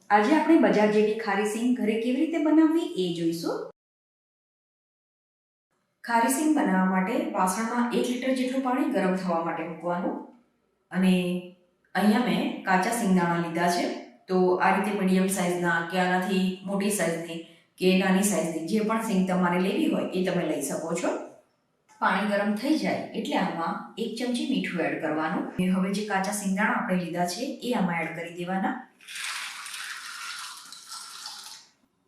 આજે આપણે બજાર જેવી ખારી સિંગ ઘરે કેવી રીતે બનાવવી એ જોઈશું. ખારી સિંગ બનાવવા માટે વાસણમાં 1 લીટર જેટલું પાણી ગરમ થવા માટે મૂકવાનું. અને અહીંયા મેં કાચા સિંગદાણા લીધા છે. તો આ રીતે મીડિયમ સાઇઝના કે આનાથી મોટી સાઇઝની કે નાની સાઇઝની જે પણ સિંગ તમારે લેવી હોય એ તમે લઈ શકો છો. પાણી ગરમ થઈ જાય એટલે આમાં 1 ચમચી મીઠું એડ કરવાનું. હવે જે કાચા સિંગદાણા આપણે લીધા છે એ આમાં એડ કરી દેવાના.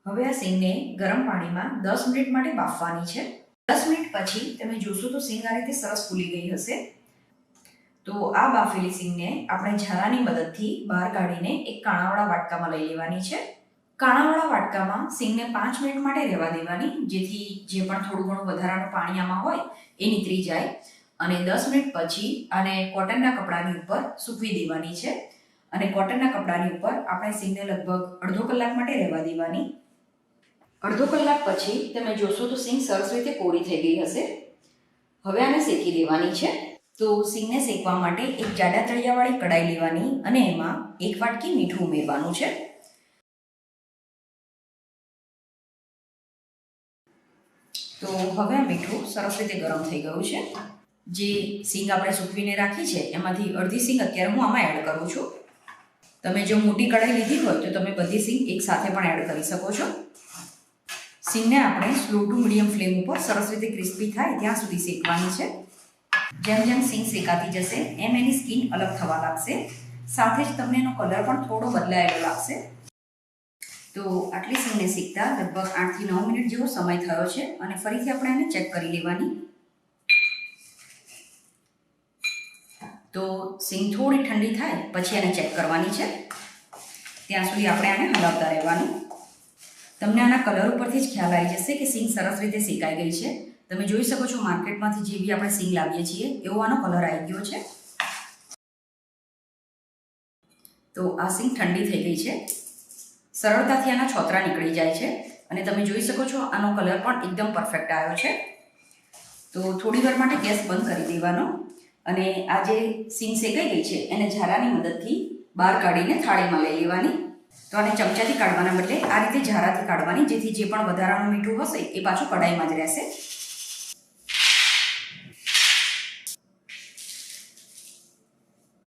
હવે આ સિંગને ગરમ પાણીમાં 10 મિનિટ માટે બાફવાની છે. 10 મિનિટ પછી તમે જોશો તો સિંગ આ રીતે સરસ ફૂલી ગઈ હશે. તો આ બાફેલી સિંગને આપણે ઝારાની મદદથી બહાર કાઢીને એક કાણાવાળા વાટકામાં લઈ લેવાની છે. કાણાવાળા વાટકામાં સિંગને 5 મિનિટ માટે રહેવા દેવાની, જેથી જે પણ થોડું ઘણું વધારાનું પાણી આમાં હોય એ નીતરી જાય. અને 10 મિનિટ પછી આને કોટનના કપડાની ઉપર સૂકવી દેવાની છે. અને કોટનના કપડાની ઉપર આપણે સિંગને લગભગ અડધો કલાક માટે રહેવા દેવાની. અડધો કલાક પછી તમે જોશો તો સિંગ સરસ રીતે કોરી થઈ ગઈ હશે. હવે આને શેકી દેવાની છે. તો સિંગને શેકવા માટે એક જાડા તળિયાવાળી કડાઈ લેવાની અને એમાં 1 વાટકી મીઠું ઉમેરવાનું છે. તો હવે આ મીઠું સરસ રીતે ગરમ થઈ ગયું છે. જે સિંગ આપણે સૂકવીને રાખી છે એમાંથી અડધી સિંગ અત્યારે હું આમાં એડ કરું છું. તમે જો મોટી કડાઈ લીધી હોય તો તમે બધી સિંગ એક સાથે પણ એડ કરી શકો છો. સિંગને આપણે સ્લો ટુ મીડિયમ ફ્લેમ ઉપર સરસ રીતે ક્રિસ્પી થાય ત્યાં સુધી શેકવાની છે. જેમ જેમ સિંગ શેકાતી જશે એમ એની સ્કિન અલગ થવા લાગશે. સાથે જ તમને એનો કલર પણ થોડો બદલાયેલો લાગશે. તો આટલી સિંગને શેકતા લગભગ 8 થી 9 મિનિટ જેવો સમય થયો છે. અને ફરીથી આપણે એને ચેક કરી લેવાની. તો સિંગ થોડી ઠંડી થાય પછી એને ચેક કરવાની છે. ત્યાં સુધી આપણે આને હલાવતા રહેવાનું. તમને આના કલર ઉપરથી જ ખ્યાલ આવી જશે કે સિંગ સરસ રીતે શેકાઈ ગઈ છે. તમે જોઈ શકો છો માર્કેટમાંથી જે બી આપણે સિંગ લાવીએ છીએ એવો આનો કલર આવી ગયો છે. તો આ સિંગ ઠંડી થઈ ગઈ છે. સરળતાથી આના છોતરા નીકળી જાય છે. અને તમે જોઈ શકો છો આનો કલર પણ એકદમ પરફેક્ટ આવ્યો છે. તો થોડી વાર માટે ગેસ બંધ કરી દેવાનો. અને આ જે સિંગ શેકાઈ ગઈ છે એને ઝારાની મદદથી બહાર કાઢીને થાળીમાં લઈ લેવાની. તો આને ચમચાથી કાઢવાના બદલે આ રીતે ઝારાથી કાઢવાની, જેથી જે પણ વધારાનું મીઠું હશે એ પાછું કડાઈમાં જ રહેશે.